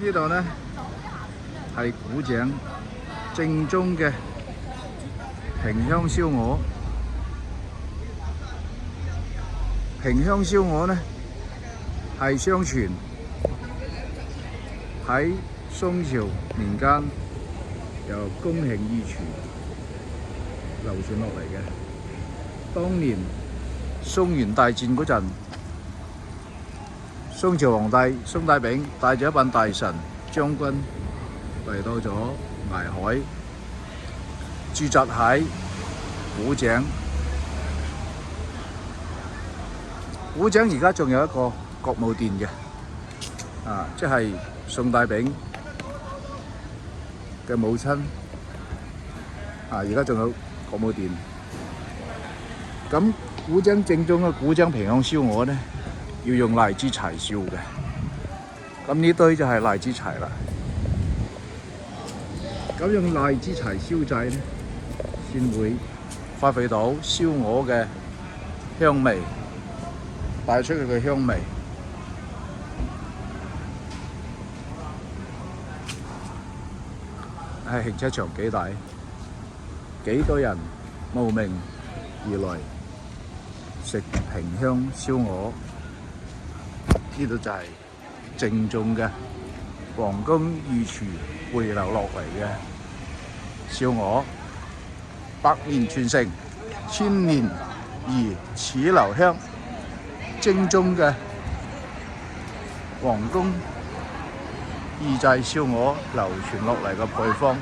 呢度呢係古井正宗嘅萍鄉燒鵝。萍鄉燒鵝呢係相傳喺宋朝年間由公慶義廚流傳落嚟嘅。當年宋元大戰嗰陣，宋朝皇帝宋大昺帶咗一班大臣將軍嚟到咗崖海，駐紮喺古井。古井而家仲有一個國務殿嘅，即係宋大昺嘅母親，而家仲有國務殿。咁古井正宗嘅古井萍鄉燒鵝呢，要用荔枝柴燒嘅。咁呢堆就係荔枝柴啦。咁用荔枝柴燒製呢，先會發揮到燒鵝嘅香味，帶出佢嘅香味。停車場幾大，幾多人慕名而來食萍鄉燒鵝。呢度就係正宗嘅皇宮御廚回流落嚟嘅燒鵝，百年傳承，千年如此留香。正宗嘅皇宮預製燒鵝流傳落嚟嘅配方。